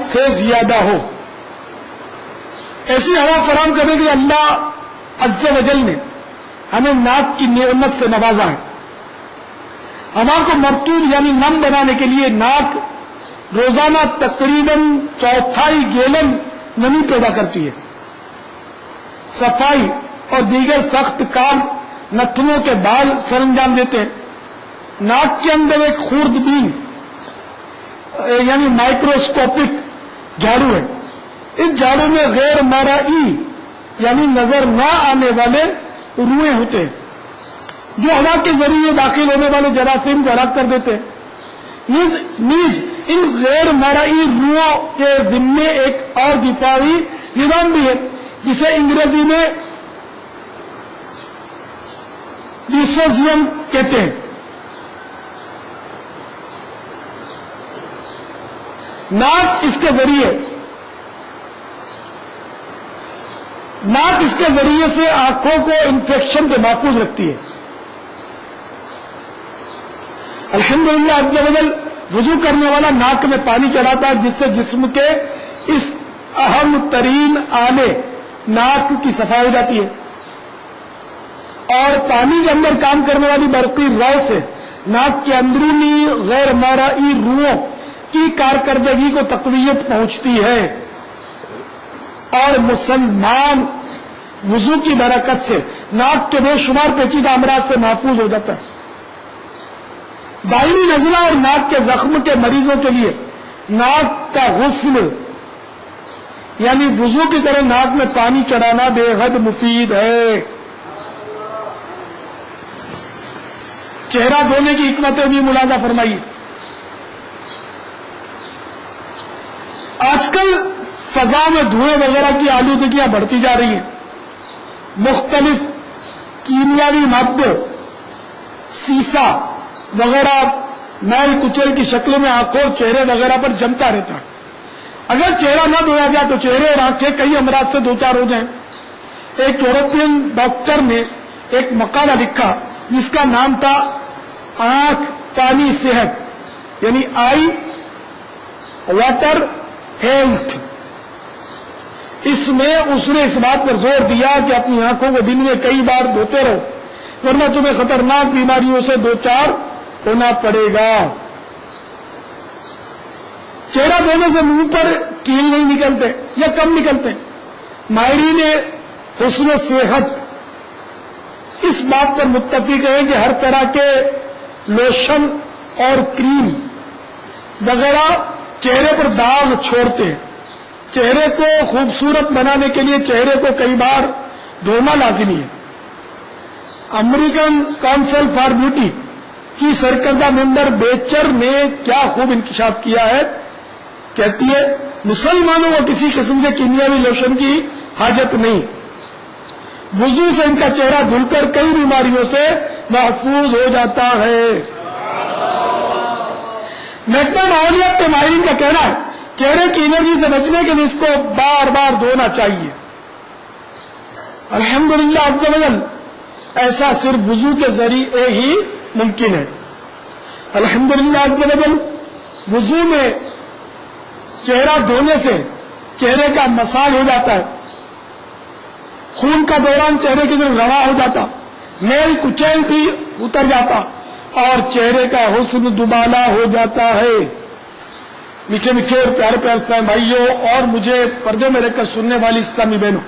سے زیادہ ہو. ایسی ہوا فراہم کرنے کے لیے اللہ عز و جل نے ہمیں ناک کی نعمت سے نوازا ہے. ہوا کو مرطوب یعنی نم بنانے کے لیے ناک روزانہ تقریباً 1/4 گیلن نمی پیدا کرتی ہے. صفائی اور دیگر سخت کام نتنوں کے بال سر انجام دیتے ہیں. ناک کے اندر ایک خوردبین یعنی مائکروسکوپک جھاڑو ہے. اس جھاڑو میں غیر مرئی یعنی نظر نہ آنے والے روئیں ہوتے ہیں جو ہوا کے ذریعے داخل ہونے والے جراثیم کو ہلاک کر دیتے ہیں. نیز ان غیر مرئی روؤں کے ذمے ایک اور دفاعی نظام بھی ہے جسے انگریزی میں ڈیسوزیم کہتے ہیں. ناک اس کے ذریعے سے آنکھوں کو انفیکشن سے محفوظ رکھتی ہے. الحمدللہ عز و جل وضو کرنے والا ناک میں پانی چلاتا ہے جس سے جسم کے اس اہم ترین آلے ناک کی صفائی ہو جاتی ہے اور پانی کے اندر کام کرنے والی برقی رو سے ناک کے اندرونی غیر مرئی روؤں کی کارکردگی کو تقویت پہنچتی ہے اور مسلمان وضو کی برکت سے ناک کے بے شمار پیچیدہ امراض سے محفوظ ہو جاتا ہے. دائمی نزلہ اور ناک کے زخم کے مریضوں کے لیے ناک کا غسل یعنی وضو کی طرح ناک میں پانی چڑھانا بے حد مفید ہے. چہرہ دھونے کی حکمتیں بھی ملاحظہ فرمائیے. آج کل فضا میں دھوئیں وغیرہ کی آلودگیاں بڑھتی جا رہی ہیں. مختلف کیمیاوی مادے سیسا وغیرہ میل کچل کی شکل میں آنکھوں اور چہرے وغیرہ پر جمتا رہتا ہے. اگر چہرہ نہ دھویا جائے تو چہرے اور آنکھیں کئی امراض سے دوچار ہو جائیں. ایک یورپین ڈاکٹر نے ایک مقالہ لکھا جس کا نام تھا آنکھ پانی صحت یعنی آئی واٹر ہیلتھ. اس میں اس نے اس بات پر زور دیا کہ اپنی آنکھوں کو دن میں کئی بار دھوتے رہو ورنہ تمہیں خطرناک بیماریوں سے دوچار ہونا پڑے گا. چہرہ دھونے سے منہ پر کیل نہیں نکلتے یا کم نکلتے. ماہرین حسن و صحت اس بات پر متفق ہیں کہ ہر طرح کے لوشن اور کریم وغیرہ چہرے پر داغ چھوڑتے ہیں. چہرے کو خوبصورت بنانے کے لیے چہرے کو کئی بار دھونا لازمی ہے. امریکن کونسل فار بیوٹی کی سرکردہ ممبر بیچر نے کیا خوب انکشاف کیا ہے. کہتی ہے مسلمانوں کو کسی قسم کے کیمیاوی لوشن کی حاجت نہیں. وضو سے ان کا چہرہ دھل کر کئی بیماریوں سے محفوظ ہو جاتا ہے. محکمہ ماحولیات کے ماہرین کا کہنا ہے چہرے کی انرجی سے بچنے کے لیے اس کو بار بار دھونا چاہیے. الحمدللہ عز و جل ایسا صرف وضو کے ذریعے ہی ممکن ہے. الحمدللہ عز و جل وضو میں چہرہ دھونے سے چہرے کا مساج ہو جاتا ہے. خون کا دوران چہرے کی طرف رواں ہو جاتا. میل کچیل بھی اتر جاتا اور چہرے کا حسن دوبالا ہو جاتا ہے. میٹھے میٹھے اور پیارے پیارے اسلامی بھائیوں اور مجھے پردے میں رہ کر سننے والی اسلامی بہنوں،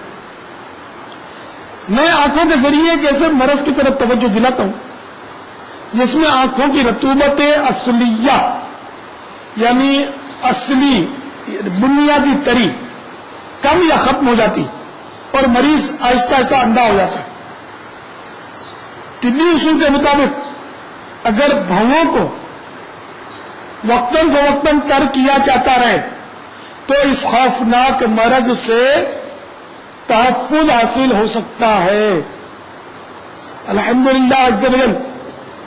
میں آنکھوں کے ذریعے ایک ایسے مرض کی طرف توجہ دلاتا ہوں جس میں آنکھوں کی رطوبت اصلیہ یعنی اصلی بنیادی تری کم یا ختم ہو جاتی اور مریض آہستہ آہستہ اندھا ہو جاتا ہے. طبی اصول کے مطابق اگر بھووں کو وقتاً فوقتاً تر کیا جاتا رہے تو اس خوفناک مرض سے تحفظ حاصل ہو سکتا ہے. الحمدللہ عز و جل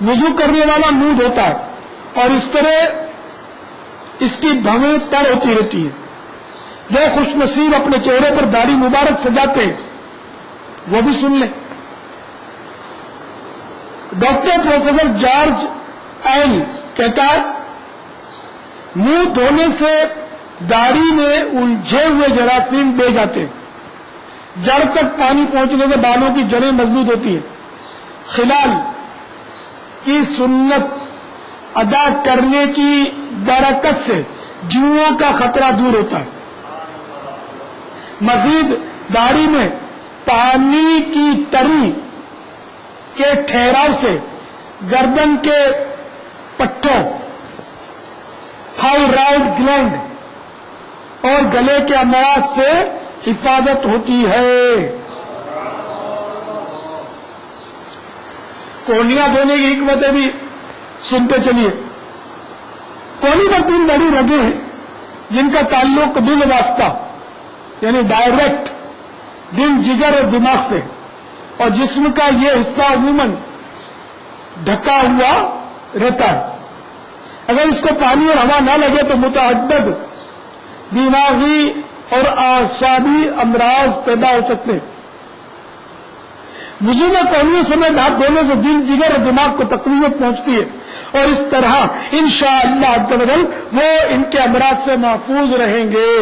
وضو کرنے والا منہ دھوتا ہے اور اس طرح اس کی بھویں تر ہوتی رہتی ہے. جو خوش نصیب اپنے چہرے پر داڑھی مبارک سجاتے ہیں وہ بھی سن لیں. ڈاکٹر پروفیسر جارج ایل کہتا ہے منہ دھونے سے داڑھی میں الجھے ہوئے جراثیم بے جاتے ہیں، جڑ تک پانی پہنچنے سے بالوں کی جڑیں مضبوط ہوتی ہیں، خلال کی سنت ادا کرنے کی برکت سے جوؤں کا خطرہ دور ہوتا ہے۔ مزید داڑھی میں پانی کی تری کے ٹھہراؤ سے گردن کے پٹھوں، تھائرائیڈ گلینڈ اور گلے کے امراض سے حفاظت ہوتی ہے۔ کونیاں دھونے کی حکمتیں بھی سنتے چلیے۔ کونی پر 3 بڑی رگیں ہیں جن کا تعلق دل واسطہ یعنی ڈائریکٹ دل، جگر اور دماغ سے، اور جسم کا یہ حصہ عموماً ڈھکا ہوا رہتا ہے۔ اگر اس کو پانی اور ہوا نہ لگے تو متعدد دماغی اور اعصابی امراض پیدا ہو سکتے ہیں۔ وضو میں کونیوں سمیت ہاتھ دھونے سے دل، جگر اور دماغ کو تقویت پہنچتی ہے، اور اس طرح انشاءاللہ عز و جل وہ ان کے امراض سے محفوظ رہیں گے۔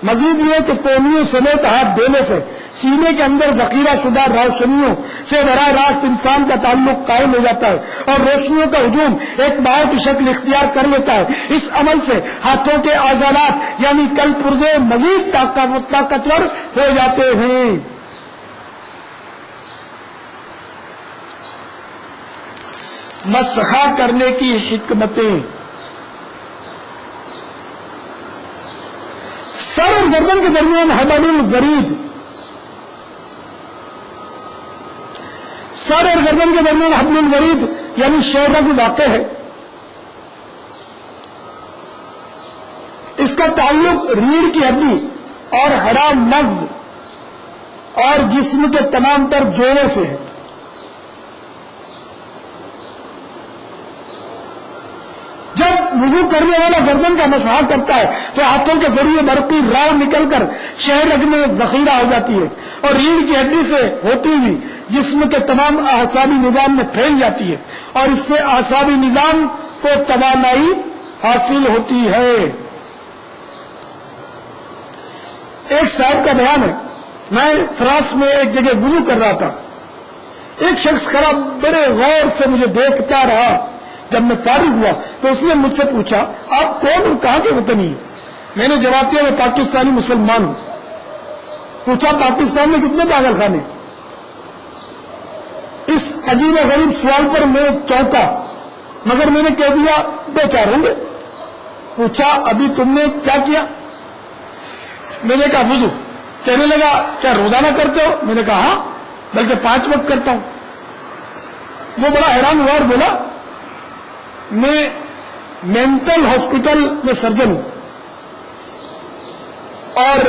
مزید یہ کہ کونیوں سمیت ہاتھ دھونے سے سینے کے اندر ذخیرہ شدہ روشنیوں سے براہ راست انسان کا تعلق قائم ہو جاتا ہے، اور روشنیوں کا ہجوم ایک باؤ کی شکل اختیار کر لیتا ہے۔ اس عمل سے ہاتھوں کے عضلات یعنی کل پرزے مزید طاقتور ہو جاتے ہیں۔ مسح کرنے کی حکمتیں۔ سر اور گردن کے درمیان حبل الورید، سر اور گردن کے درمیان حبل الورید یعنی شہرگ واقع ہے۔ اس کا تعلق ریڑھ کی ہڈی اور ہڑا مغز اور جسم کے تمام تر جوڑوں سے ہے۔ جب وضو کرنے والا گردن کا مسح کرتا ہے تو ہاتھوں کے ذریعے برقی راو نکل کر شہرگ میں ذخیرہ ہو جاتی ہے، اور ریڑھ کی ہڈی سے ہوتی ہوئی جسم کے تمام اعصابی نظام میں پھیل جاتی ہے، اور اس سے اعصابی نظام کو توانائی حاصل ہوتی ہے۔ ایک صاحب کا بیان ہے، میں فرانس میں ایک جگہ وضو کر رہا تھا، ایک شخص کھڑا بڑے غور سے مجھے دیکھتا رہا۔ جب میں فارغ ہوا تو اس نے مجھ سے پوچھا، آپ کون اور کہاں کے وطنی ہیں؟ میں نے جواب دیا، میں پاکستانی مسلمان ہوں۔ پوچھا، پاکستان میں کتنے پاگل خانے؟ اس عجیب و غریب سوال پر میں چونکا، مگر میں نے کہہ دیا 2-4 ہوں گے۔ پوچھا، ابھی تم نے کیا کیا؟ میں نے کہا وضو۔ کہنے لگا، کیا روزانہ کرتے ہو؟ میں نے کہا ہاں، بلکہ 5 وقت کرتا ہوں۔ وہ بڑا حیران ہوا اور بولا، میں مینٹل ہاسپٹل میں سرجن ہوں، اور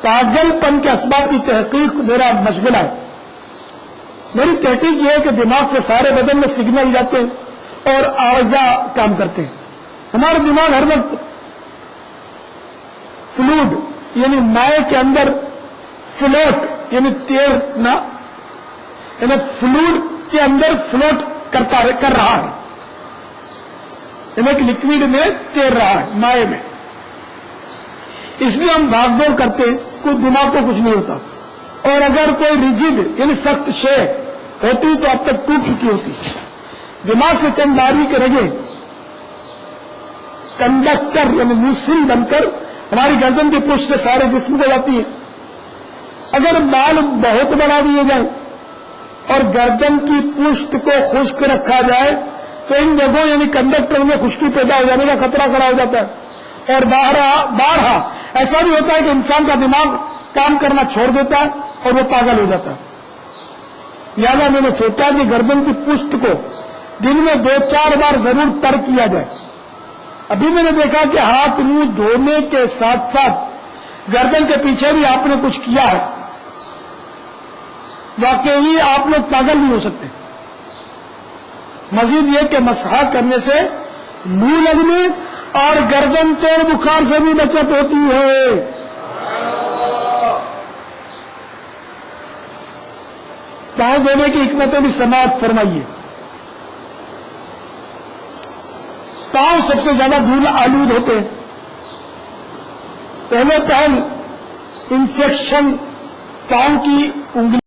پاگل پن کے اسباب کی تحقیق میرا مشغلہ ہے۔ میری تحقیق یہ ہے کہ دماغ سے سارے بدن میں سگنل جاتے ہیں اور اعضاء کام کرتے ہیں۔ ہمارا دماغ ہر وقت فلوڈ یعنی مائع کے اندر فلوٹ یعنی تیرنا یعنی فلوڈ کے اندر فلوٹ کر رہا ہے، یعنی ایک لکوڈ میں تیر رہا ہے، مائع میں۔ اس لیے ہم بھاگ دوڑ کرتے کوئی دماغ کو کچھ نہیں ہوتا، اور اگر کوئی ریجڈ یعنی سخت شے ہوتی تو اب تک ٹوٹ چکی ہوتی۔ دماغ سے چند باریک رگیں کنڈکٹر یعنی موصل بن کر ہماری گردن کی پشت سے سارے جسم کو جاتی ہے۔ اگر بال بہت بڑھا دیے جائیں اور گردن کی پشت کو خشک رکھا جائے تو ان جگہوں یعنی کنڈکٹر میں خشکی پیدا ہو جانے کا خطرہ کھڑا ہو جاتا ہے، اور بارہا ایسا بھی ہوتا ہے کہ انسان کا دماغ کام کرنا چھوڑ دیتا ہے اور وہ پاگل ہو جاتا ہے۔ لہٰذا میں نے سوچا کہ گردن کی پشت کو دن میں 2-4 بار ضرور تر کیا جائے۔ ابھی میں نے دیکھا کہ ہاتھ منہ دھونے کے ساتھ ساتھ گردن کے پیچھے بھی آپ نے کچھ کیا ہے۔ واقعی آپ لوگ پاگل نہیں ہو سکتے۔ مزید یہ کہ مسح کرنے سے لو لگنے اور گردن توڑ بخار سے بھی بچت ہوتی ہے۔ پاؤں دھونے کی حکمتیں بھی سماعت فرمائیے۔ پاؤں سب سے زیادہ دھول آلود ہوتے ہیں، پہلے پہل انفیکشن پاؤں کی انگلی